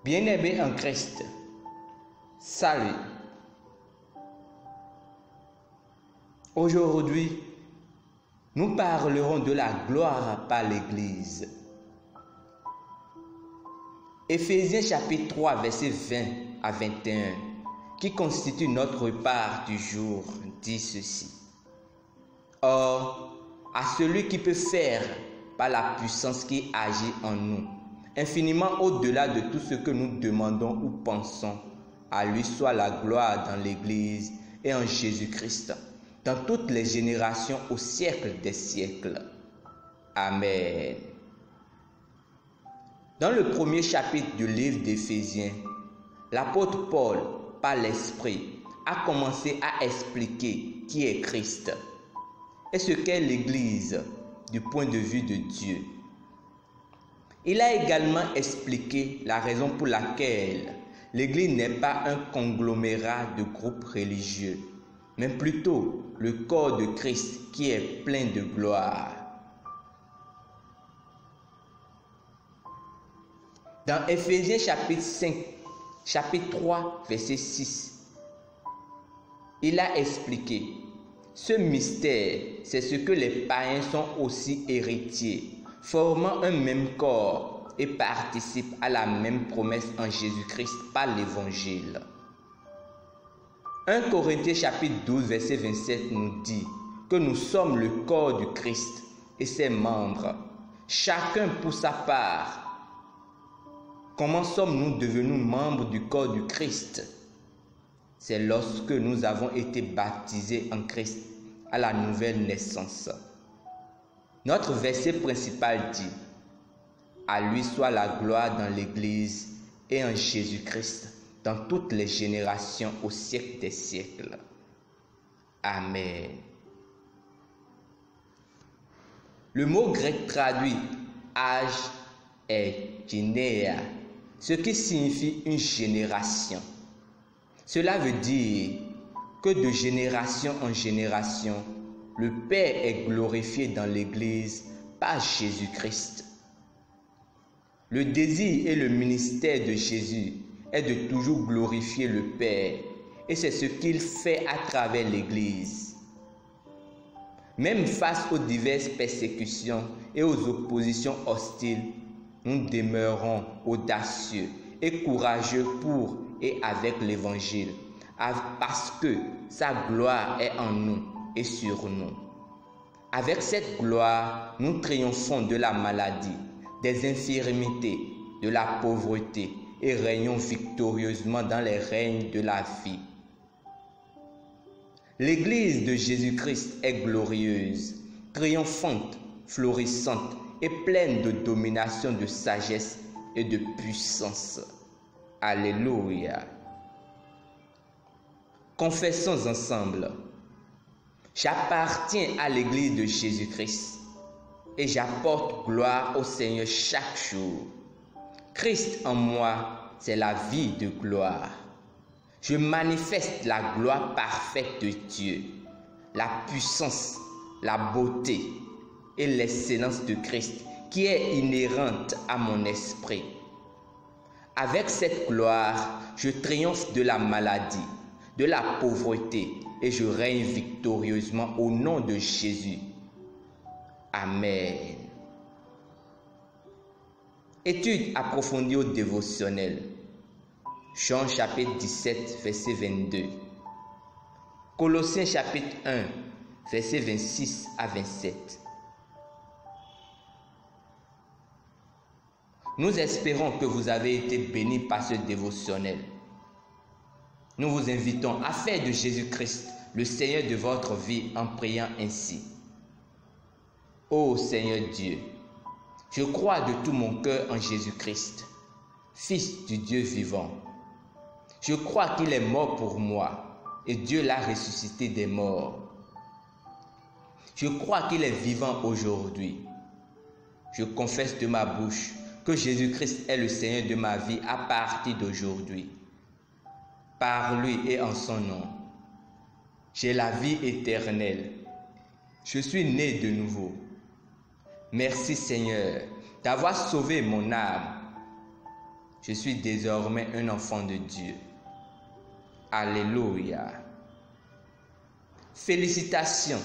Bien-aimés en Christ, salut. Aujourd'hui, nous parlerons de la gloire par l'Église. Éphésiens chapitre 3, versets 20 à 21, qui constitue notre part du jour, dit ceci. Or, à celui qui peut faire par la puissance qui agit en nous, infiniment au-delà de tout ce que nous demandons ou pensons, à lui soit la gloire dans l'Église et en Jésus-Christ, dans toutes les générations au siècle des siècles. Amen. Dans le premier chapitre du livre d'Éphésiens, l'apôtre Paul, par l'Esprit, a commencé à expliquer qui est Christ et ce qu'est l'Église du point de vue de Dieu. Il a également expliqué la raison pour laquelle l'Église n'est pas un conglomérat de groupes religieux, mais plutôt le corps de Christ qui est plein de gloire. Dans Éphésiens chapitre 3, verset 6, il a expliqué: ce mystère, c'est ce que les païens sont aussi héritiers, formant un même corps et participent à la même promesse en Jésus-Christ par l'Évangile. 1 Corinthiens chapitre 12, verset 27 nous dit que nous sommes le corps du Christ et ses membres, chacun pour sa part. Comment sommes-nous devenus membres du corps du Christ? C'est lorsque nous avons été baptisés en Christ à la nouvelle naissance. Notre verset principal dit: à lui soit la gloire dans l'Église et en Jésus-Christ, dans toutes les générations au siècle des siècles. Amen. Le mot grec traduit âge est généa, ce qui signifie une génération. Cela veut dire que de génération en génération, le Père est glorifié dans l'Église par Jésus-Christ. Le désir et le ministère de Jésus est de toujours glorifier le Père, et c'est ce qu'il fait à travers l'Église. Même face aux diverses persécutions et aux oppositions hostiles, nous demeurons audacieux et courageux pour et avec l'Évangile, parce que sa gloire est en nous et sur nous. Avec cette gloire, nous triomphons de la maladie, des infirmités, de la pauvreté et régnons victorieusement dans les règnes de la vie. L'Église de Jésus-Christ est glorieuse, triomphante, florissante et pleine de domination, de sagesse et de puissance. Alléluia. Confessons ensemble: j'appartiens à l'Église de Jésus-Christ et j'apporte gloire au Seigneur chaque jour. Christ en moi, c'est la vie de gloire. Je manifeste la gloire parfaite de Dieu, la puissance, la beauté et l'excellence de Christ qui est inhérente à mon esprit. Avec cette gloire, je triomphe de la maladie, de la pauvreté et je règne victorieusement au nom de Jésus. Amen. Étude approfondie au dévotionnel. Jean chapitre 17, verset 22. Colossiens chapitre 1, verset 26 à 27. Nous espérons que vous avez été bénis par ce dévotionnel. Nous vous invitons à faire de Jésus-Christ le Seigneur de votre vie en priant ainsi. Ô Seigneur Dieu, je crois de tout mon cœur en Jésus-Christ, Fils du Dieu vivant. Je crois qu'il est mort pour moi et Dieu l'a ressuscité des morts. Je crois qu'il est vivant aujourd'hui. Je confesse de ma bouche que Jésus-Christ est le Seigneur de ma vie à partir d'aujourd'hui. Par lui et en son nom, j'ai la vie éternelle. Je suis né de nouveau. Merci Seigneur d'avoir sauvé mon âme. Je suis désormais un enfant de Dieu. Alléluia. Félicitations.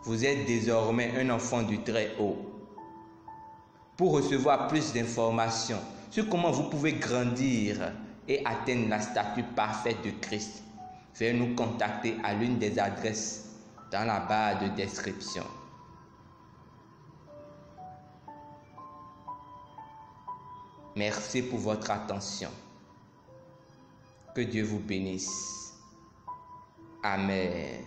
Vous êtes désormais un enfant du Très-Haut. Pour recevoir plus d'informations sur comment vous pouvez grandir et atteindre la stature parfaite de Christ, veuillez nous contacter à l'une des adresses dans la barre de description. Merci pour votre attention. Que Dieu vous bénisse. Amen.